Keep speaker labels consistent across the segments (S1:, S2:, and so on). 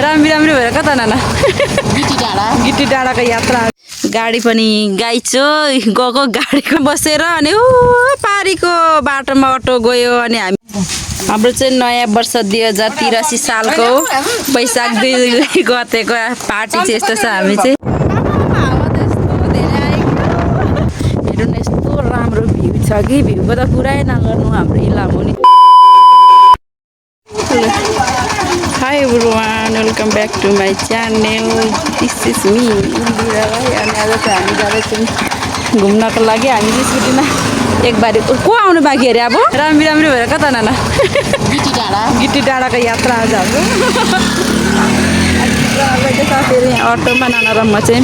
S1: राम्री राम्री भएर कता नाना गिटी डाँडाको यात्रा गाडी पनि गाइचो गएको गाडीको बसेर अनि पारीको बाटोमा अटो गयो अनि हाम्रो चाहिँ नयाँ वर्ष 2083 सालको वैशाख 2 गतेको पार्टी चाहिँ यस्तो छ हामी चाहिँ हेर्नु न यस्तो राम्रो भ्यू छ कि भ्यूको त कुरै नगर्नु हाम्रो इलामो नि Hi everyone, welcome back to my channel. This is me, Indira Rai. अनि आज चाहिँ हामी जाँदैछौँ घुम्नको लागि हामी स्कुटीमा एक बारी को आउनु बाँकी अरे अब राम्री राम्री भएर कता नाना गिटी डाँडाको यात्रा आज हाम्रो साथीहरू यहाँ अटोमा नाना र म चाहिँ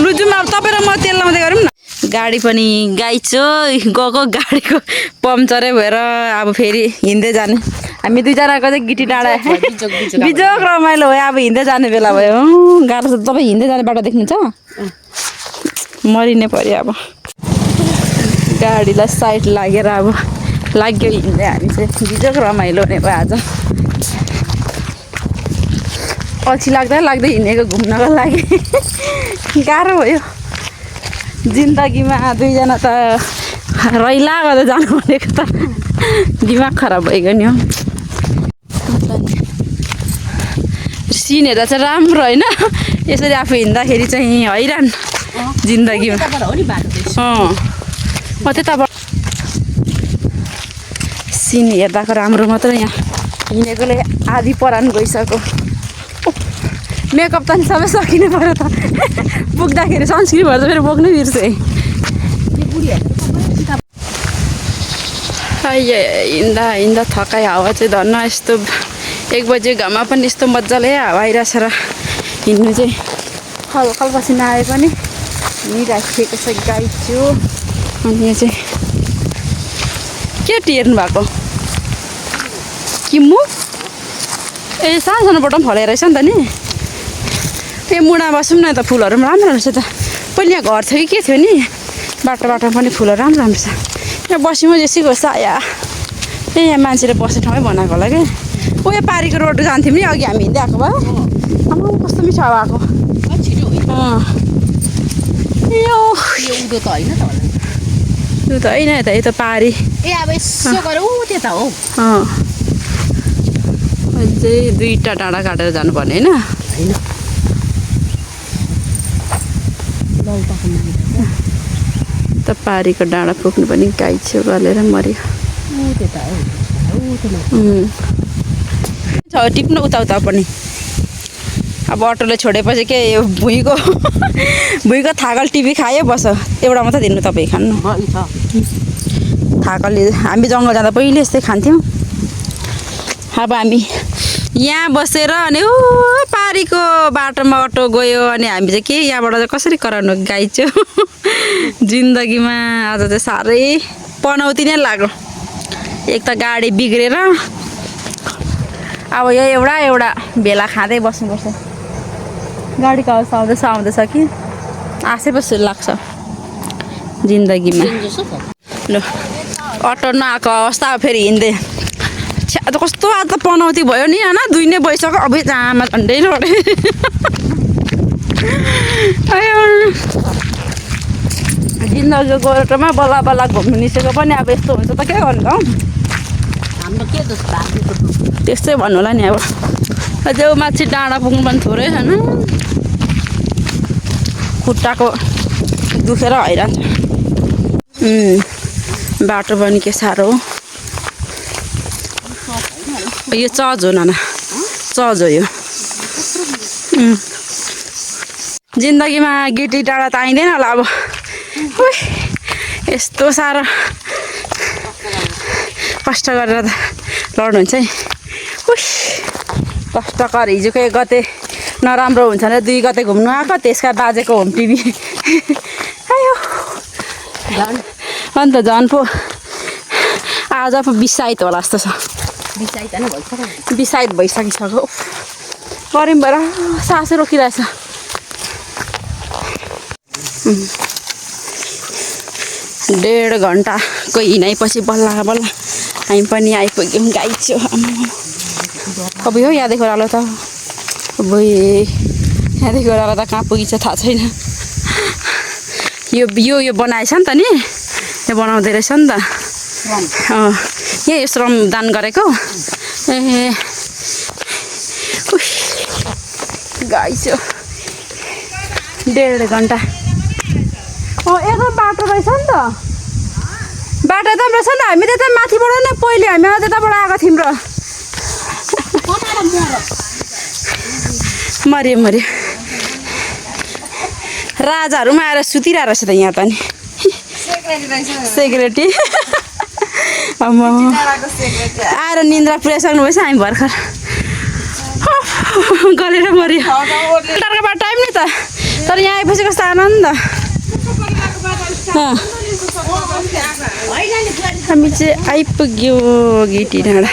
S1: लु जाउँ अब तपाईँ र म तेल लाउँदै गरौँ न गाडी पनि गाइचो गएको गाडीको पम्चरै भएर अब फेरि हिँड्दै जाने हामी दुईजनाको चाहिँ गिटी डाँडा बिजोक रमाइलो भयो अब हिँड्दै जाने बेला भयो गाह्रो छ तपाईँ हिँड्दै जाने बाटो देख्नुहुन्छ मरिने पर्यो अब गाडीलाई साइड लागेर अब लाग्यो हिँड्दै हामी चाहिँ बिजोक रमाइलो हुने भयो आज अल्छी लाग्दै लाग्दै हिँडेको घुम्नको लागि गाह्रो भयो जिन्दगीमा दुईजना त रैला गर्दै जानु भनेको त दिमाग खराब भइगयो नि हो सिन हेर्दा चाहिँ राम्रो होइन यसरी आफू हिँड्दाखेरि चाहिँ हैरान जिन्दगीमा त्यताबाट सिन हेर्दाको राम्रो मात्र यहाँ हिँडेकोले आधी परान गइसक्यो मेकअप त सबै सकिनु पऱ्यो त पुग्दाखेरि सनस्क्रिन भएर त फेरि बोक्नै बिर्सेँ हिँड्दा हिँड्दा थकाइ हावा चाहिँ धन्न यस्तो 1 बजे घाममा पनि यस्तो मजाले हावा आइरहेछ र हिँड्नु चाहिँ खलखल पसिना आए पनि हिँडिराखेको छ गाइचो अनि यहाँ चाहिँ के टिर्नु भएको किम्मु ए सानो सानो बटम फलेर रहेछ नि त नि ए मुढा बसौँ न त फुलहरू पनि राम्रो रहेछ त पहिले यहाँ घर थियो कि के थियो नि बाटो पनि फुलहरू राम्रो राम्रो छ यहाँ बस्यौँ जेसीको साया ए यहाँ मान्छेले बस्ने ठाउँमै बनाएको होला क्या ओ यहाँ पारीको रोड जान्थ्यौँ नि अघि हामी हिँड्दै आएको भयो आमा कस्तो मिठो हावा आएको यो त होइन त यो त पारी
S2: ए अब यसो गरौँ त्यता हो
S1: अझै 2टा डाँडा काटेर जानुपर्ने होइन त पारीको डाँडा पुग्नु पनि गाई छेउ गलेर मऱ्यो टिप्नु उता पनि अब अटोले छोडेपछि के यो भुइँको थाकल टिभी खायो बस एउटा मात्रै दिनु तपाईँ खानु थाकलले हामी जङ्गल जाँदा पहिले यस्तै खान्थ्यौँ अब हामी यहाँ बसेर अनि पारीको बाटोमा अटो गयो अनि हामी चाहिँ के यहाँबाट चाहिँ कसरी कराउनु गाइचो जिन्दगीमा आज चाहिँ साह्रै पनौती नै लाग्यो एक त गाडी बिग्रेर अब यो एउटा भेला खाँदै बस्नुपर्छ गाडीको अवस्था आउँदैछ कि आशै पो लाग्छ जिन्दगीमा ल अटो नआएको अवस्था फेरि हिँड्दै कस्तो आज त पनौती भयो नि होइन 2 नै भइसक्यो अब आमा झन्डै लडे जिन्दगीको गोरोटोमा बल्ल बल्ल घुम्नु निस्केको पनि अब यस्तो हुन्छ त के गर्नु हौ
S2: हाम्रो के
S1: त्यस्तै भन्नु होला नि अब अझै माथि डाँडा पुग्नु पनि थोरै छैन खुट्टाको दुखेर हैरान बाटो पनि के साह्रो हो यो चज हो नाना चज हो यो जिन्दगीमा गिटी डाँडा त आइँदैन होला अब यस्तो साह्रो कष्ट गरेर त लड्नुहुन्छ है कष्टकर हिजोको 1 गते नराम्रो हुन्छ भने 2 गते घुम्नु आएको त्यसका बाजेको होम टिभी आयो अन्त झन् पो आज पो बिसाइत होला जस्तो छ बिसाइत भइसकिसक्यो गरम भएर सासै रोकिरहेछ 1.5 घन्टाको हिँडाइपछि बल्ल हामी पनि आइपुग्यौँ गाइचो अब यो यहाँदेखि ओह्रालो त अब यहाँदेखि ओह्रालो त कहाँ पुगिन्छ थाहा छैन यो यो यो बनाएछ नि त नि यो बनाउँदै रहेछ नि त यही श्रम दान गरेको ए गाई छ 1.5 घन्टा यता बाटो रहेछ नि त बाटो त रहेछ नि त हामी त्यता माथिबाट नै पहिले हामी त्यताबाट आएको थियौँ र मऱ्यो राजाहरू पनि आएर सुतिरहेको रहेछ त यहाँ त नि सेक्रेटरी आएर निन्द्रा पुऱ्याइसक्नु भएछ हामी भर्खर गलेर मऱ्यो टाढोबाट टाइम नि त तर यहाँ आएपछि कस्तो आनन्द हामी चाहिँ आइपुग्यो गिटी डाँडा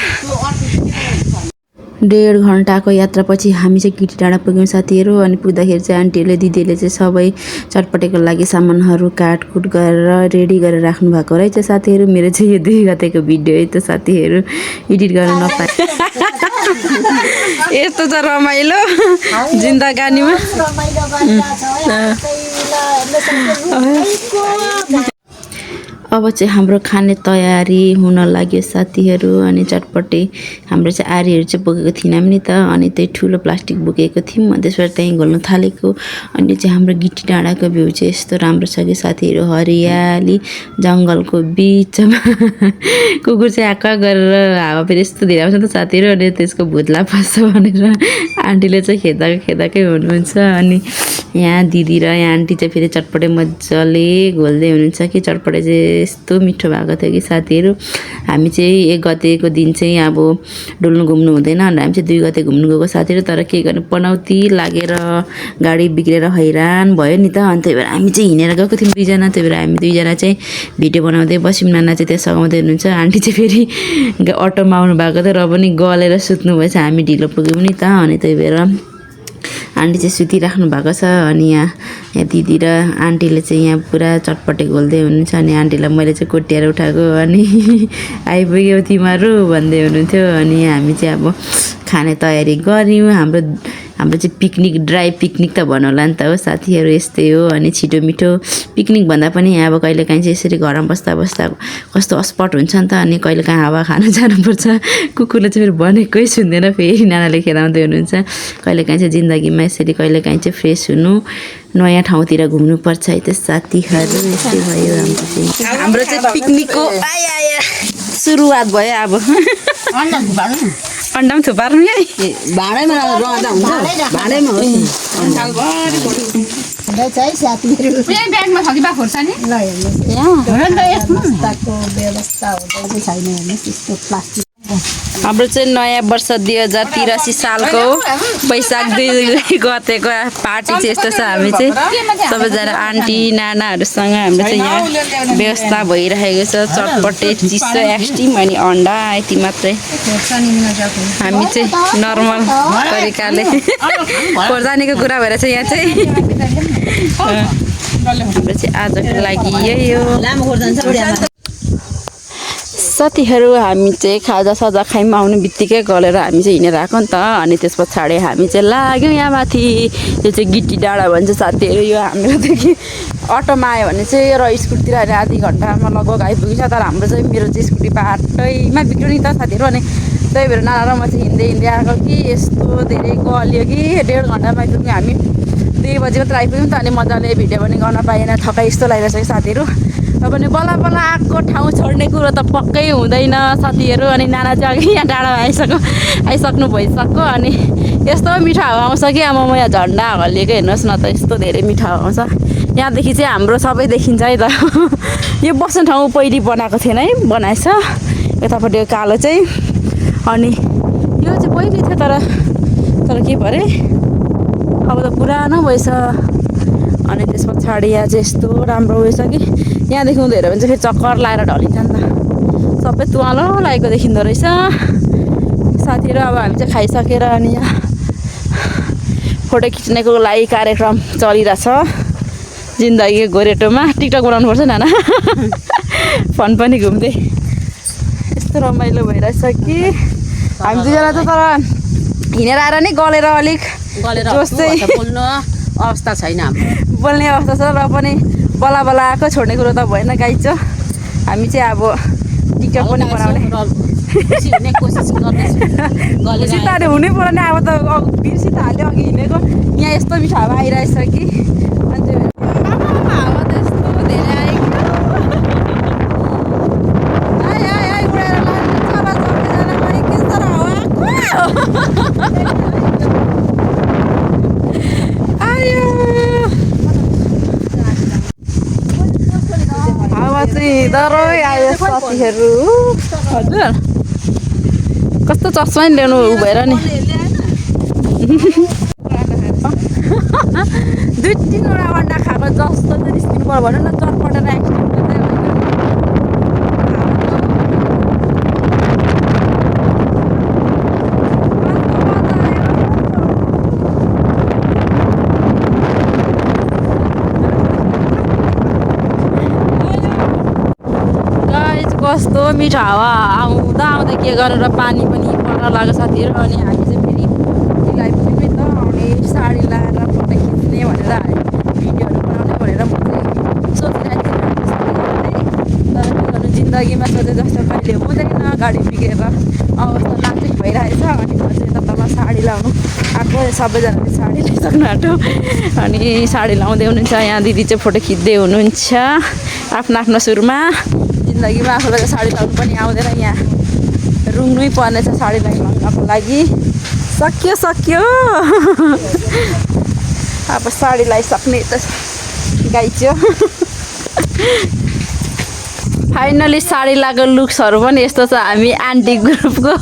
S1: 1.5 घन्टाको यात्रापछि हामी चाहिँ गिटी डाँडा पुग्यौँ साथीहरू अनि पुग्दाखेरि चाहिँ आन्टीहरूले दिदीले चाहिँ सबै चटपटेको लागि सामानहरू काटकुट गरेर रेडी गरेर राख्नु भएको रहेछ साथीहरू मेरो चाहिँ यो 2 गतेको भिडियो है त साथीहरू एडिट गर्न नपाए यस्तो छ रमाइलो जिन्दगानीमा अब चाहिँ हाम्रो खाने तयारी हुन लाग्यो साथीहरू अनि चटपटे हाम्रो चाहिँ आरीहरू चाहिँ बोकेको थिएनौँ नि त अनि त्यही ठुलो प्लास्टिक बोकेको थियौँ अनि त्यसबाट त्यहीँ घोल्न थालेको अनि चाहिँ हाम्रो गिटी डाँडाको भ्यू चाहिँ यस्तो राम्रो छ कि साथीहरू हरियाली जङ्गलको बिचमा कुकुर चाहिँ आक्का गरेर हावा फेरि यस्तो धेरै आउँछ नि त साथीहरू अनि त्यसको भुत्ला पस्छ भनेर आन्टीले चाहिँ खेदाकै हुनुहुन्छ अनि यहाँ दिदी र यहाँ आन्टी चाहिँ फेरि चटपटे मजाले घोल्दै हुनुहुन्छ कि चटपटे चाहिँ यस्तो मिठो भएको थियो कि साथीहरू हामी चाहिँ 1 गतेको दिन चाहिँ अब डुल्नु घुम्नु हुँदैन अनि हामी चाहिँ 2 गते घुम्नु गएको साथीहरू तर के गर्नु पनौती लागेर गाडी बिग्रेर हैरान भयो नि त अनि त्यही भएर हामी चाहिँ हिँडेर गएको थियौँ 2 जना त्यही भएर हामी 2 जना चाहिँ भिडियो बनाउँदै बस्यौँ नाना चाहिँ त्यहाँ सघाउँदै हुनुहुन्छ आन्टी चाहिँ फेरि अटोमा आउनु भएको थियो र पनि गलेर सुत्नु भएछ हामी ढिलो पुग्यौँ नि त अनि त्यही भएर आन्टी चाहिँ सुतिराख्नु भएको छ अनि यहाँ दिदी र आन्टीले चाहिँ यहाँ पुरा चटपटे घोल्दै हुनुहुन्छ अनि आन्टीलाई मैले चाहिँ कोट्याएर उठाएको अनि आइपुग्यो तिमीहरू भन्दै हुनुहुन्थ्यो अनि हामी चाहिँ अब खाने तयारी गऱ्यौँ हाम्रो चाहिँ पिकनिक ड्राई पिकनिक त भन्नुला नि त हो साथीहरू यस्तै हो अनि छिटो मिठो पिकनिक भन्दा पनि अब कहिलेकाहीँ चाहिँ यसरी घरमा बस्दा कस्तो अस्पट हुन्छ नि त अनि कहिलेकाहीँ हावा खान जानुपर्छ कुकुरले चाहिँ फेरि भनेकै सुन्दैन फेरि नानाले खेदाउँदै हुनुहुन्छ कहिलेकाहीँ चाहिँ जिन्दगीमा यसरी कहिलेकाहीँ चाहिँ फ्रेस हुनु नयाँ ठाउँतिर घुम्नुपर्छ है त साथीहरू यस्तै भयो हाम्रो चाहिँ पिकनिकको सुरुवात भयो अब अन्डा पनि थुपार्नु है
S2: भाँडैमा रहँदा हुन्छ भाँडैमा हो ब्यागमा छ कि बा खोर्सानी ल हेर्नुहोस् व्यवस्था हुँदैन छैन हेर्नुहोस् यस्तो प्लास्टिक
S1: हाम्रो चाहिँ नयाँ वर्ष 2083 सालको वैशाख 2 गतेको पार्टी चाहिँ यस्तो छ हामी चाहिँ सबैजना आन्टी नानाहरूसँग हाम्रो चाहिँ यहाँ व्यवस्था भइरहेको छ चटपटे चिसो एक्सट्रिम अनि अन्डा यति मात्रै हामी चाहिँ नर्मल तरिकाले खोर्सानीको कुरा भएर चाहिँ यहाँ चाहिँ हाम्रो चाहिँ आजको लागि यही हो साथीहरू हामी चाहिँ खाजा खाइमा आउने बित्तिकै गलेर हामी चाहिँ हिँडेर आएको नि त अनि त्यस पछाडि हामी चाहिँ लाग्यौँ यहाँ माथि यो चाहिँ गिटी डाँडा भन्छ साथीहरू यो हामीदेखि अटोमा आयो भने चाहिँ र स्कुटीतिर अहिले आधी घन्टामा लगभग आइपुगिन्छ तर हाम्रो चाहिँ मेरो चाहिँ स्कुटी बाटैमा बिग्रियो नि त साथीहरू अनि त्यही भएर नाना र म चाहिँ हिँड्दै आएको कि यस्तो धेरै गल्यो कि 1.5 घन्टामा आइपुग्यौँ हामी 2 बजी मात्र आइपुग्यौँ त अनि मजाले भिडियो पनि गर्न पाएन थकाइ यस्तो लागिरहेछ कि साथीहरू र पनि बल्ल आएको ठाउँ छोड्ने कुरो त पक्कै हुँदैन साथीहरू अनि नाना चाहिँ अघि यहाँ डाँडामा आइसक्नु भइसक्यो अनि यस्तो मिठो हावा आउँछ कि अब म यहाँ झन्डा हल्लिएको हेर्नुहोस् न त यस्तो धेरै मिठो हावा आउँछ यहाँदेखि चाहिँ हाम्रो सबै देखिन्छ है त यो बस्ने ठाउँ पहिले बनाएको थिएन है बनाएछ यतापट्टि कालो चाहिँ अनि यो चाहिँ पहिले थियो तर के भरे अब त पुरानो भएछ अनि त्यस पछाडि यहाँ चाहिँ यस्तो राम्रो भएछ कि यहाँदेखि हुँदो हेऱ्यो भने चाहिँ फेरि चक्कर लगाएर ढलिन्छ नि त सबै तुवालो लागेको देखिँदो रहेछ साथीहरू अब हामी चाहिँ खाइसकेर अनि यहाँ फोटो खिच्नेको लागि कार्यक्रम चलिरहेछ जिन्दगी गोरेटोमा टिकटक बनाउनुपर्छ नाना फन पनि घुम्दै यस्तो रमाइलो भइरहेछ कि हामी 2 जना त तर हिँडेर आएर नि गलेर अलिक
S3: गलेर
S1: जोस चाहिँ
S3: बोल्नु अवस्था छैन हाम्रो
S1: बोल्ने अवस्था छ र पनि बला बला आएको छोड्ने कुरो त भएन गाइज हामी चाहिँ अब टिकटक पनि बनाउने
S3: खुसी हुने कोसिस गर्दैछु गलेर
S1: सिताले हुनै पर्यो नि अब त बिर्सित हाल्यो अघि हिँडेको यहाँ यस्तो मिठो हावा आइरहेछ कि मान्छे हावा त यस्तो धेरै आयो उडेर के तर हावा आयो हावा चाहिँ डरै आयो साथीहरू हजुर कस्तो चस्मा नि ल्याउनु उ भएर नि 2-3वटा अन्डा खाएको जस्तो चाहिँ निस्किनु पर्यो भनौँ न चटपटेर एक्सिडेन्ट गर्दै कस्तो मिठो हावा आउँदा आउँदा के गरेर पानी पनि पर्न लाग्यो साथीहरू अनि हामी चाहिँ फेरि त्यसलाई पनि त आउने साडी लाएर फोटो खिच्ने भनेर भिडियोहरू बनाउने भनेर म चाहिँ सोचिरहेको थिएँ तर के गर्नु जिन्दगीमा सोचे जस्तो कहिले हुँदैन गाडी बिग्रेर अवस्था नाच्चिक भइरहेछ अनि म चाहिँ तपाईँलाई साडी लाउनु आएको सबैजनाले साडी ल्याइसक्नु आँट्यो अनि साडी लाउँदै हुनुहुन्छ यहाँ दिदी चाहिँ फोटो खिच्दै हुनुहुन्छ आफ्नो आफ्नो सुरुमा जिन्दगीमा आफूलाई साडी लाउनु पनि आउँदैन यहाँ रुङ्नै पर्नेछ साडी लाउनुको लागि सक्यो अब साडी लगाइसक्ने त गाइच्यो फाइनली साडी लगाएको लुक्सहरू पनि यस्तो छ हामी आन्टी ग्रुपको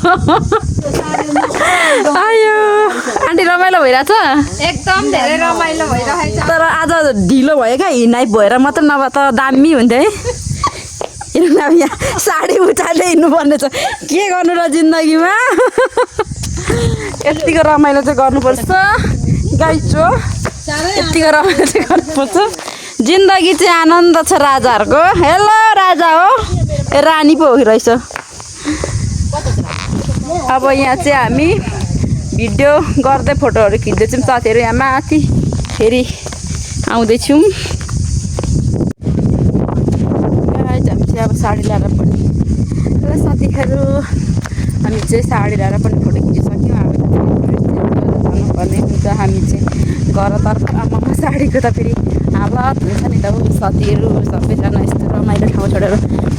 S1: आयो आन्टी रमाइलो भइरहेछ
S2: एकदम धेरै रमाइलो भइरहेछ
S1: तर आज ढिलो भयो क्या हिँडाइ भएर मात्र नभए त दामी हुन्थ्यो है अब यहाँ साडी उचालेर हिँड्नुपर्ने छ के गर्नु र जिन्दगीमा यतिको रमाइलो चाहिँ गर्नुपर्छ गाइचो यतिको रमाइलो चाहिँ गर्नुपर्छ जिन्दगी चाहिँ आनन्द छ राजाहरूको हेलो राजा हो रानी पो हो रहेछ अब यहाँ चाहिँ हामी भिडियो गर्दै फोटोहरू खिच्दैछौँ साथीहरू यहाँ माथि फेरि आउँदैछौँ अब साडी ल्याएर पनि र साथीहरू हामी चाहिँ साडी ल्याएर पनि फोटो खिचिसक्यौँ अब जानुपर्ने हुन्छ हामी चाहिँ घरतर्फ आमामा साडीको त फेरि हालत हुन्छ नि त साथीहरू सबैजना यस्तो रमाइलो ठाउँ छोडेर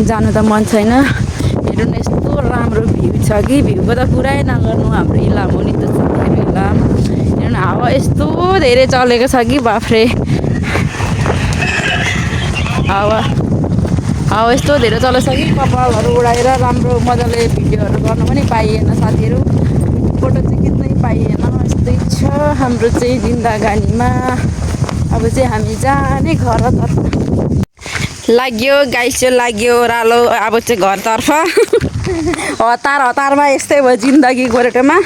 S1: जानु त मन छैन हेर्नु न यस्तो राम्रो भ्यू छ कि भ्यूको त पुरै नगर्नु हाम्रो इलाम हो नि त साथीहरू इलाम हेर्नु न हावा यस्तो धेरै चलेको छ कि बाफ्रे हावा यस्तो धेरै चलेछ कि कपालहरू उडाएर राम्रो मजाले भिडियोहरू गर्नु पनि पाइएन साथीहरू फोटो चाहिँ खिच्नै पाइएन यस्तै छ हाम्रो चाहिँ जिन्दगानीमा अब चाहिँ हामी जाने घरतर्फ लाग्यो गाइस चाहिँ लाग्यो ओह्रालो अब चाहिँ घरतर्फ हतारमा यस्तै भयो जिन्दगी गोरेटोमा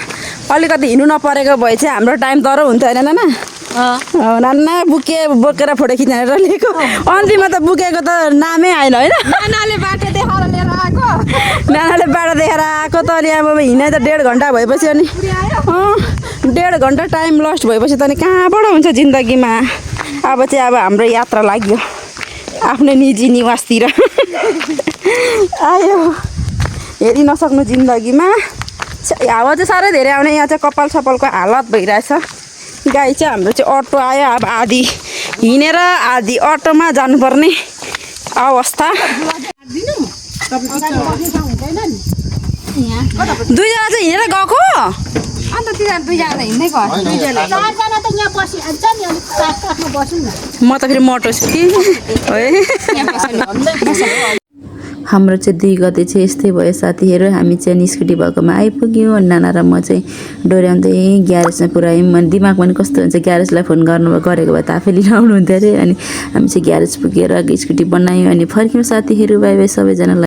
S1: अलिकति हिँड्नु नपरेको भए चाहिँ हाम्रो टाइम तर हुन्थ्यो होइन नाना नाना बोकेर फोटो खिचेर लिएको अन्तिममा त बुकेको त नामै आएन होइन
S2: नानाले बाटो देखाएर लिएर आएको
S1: त अनि अब हिँडे त 1.5 घन्टा भएपछि अनि 1.5 घन्टा टाइम लस्ट भएपछि त अनि कहाँबाट हुन्छ जिन्दगीमा अब चाहिँ अब हाम्रो यात्रा लाग्यो आफ्नो निजी निवासतिर आयो हेरि नसक्नु जिन्दगीमा हावा चाहिँ साह्रै धेरै आउने यहाँ चाहिँ कपाल सपालको हालत भइरहेछ गाई चाहिँ हाम्रो चाहिँ अटो आयो अब आधी हिँडेर आधी अटोमा जानुपर्ने अवस्था दुईजना चाहिँ हिँडेर गएको
S2: अन्त तिनीहरू दुईजना हिँड्दै गयो चारजना त यहाँ बसिहाल्छ नि अलिक काठमा बसौँ न
S1: म त फेरि मोटो छु कि हाम्रो चाहिँ 2 गते चाहिँ यस्तै भयो साथीहरू हामी चाहिँ निस्कुटी भएकोमा आइपुग्यौँ अनि नाना र म चाहिँ डोर्याउँदै ग्यारेजमा पुऱ्यायौँ अनि दिमागमा पनि कस्तो हुन्छ ग्यारेजलाई फोन गरेको भए त आफै लिन आउनुहुन्थ्यो अरे अनि हामी चाहिँ ग्यारेज पुगेर स्कुटी बनायौँ अनि फर्क्यौँ साथीहरू बाई बाई सबैजनालाई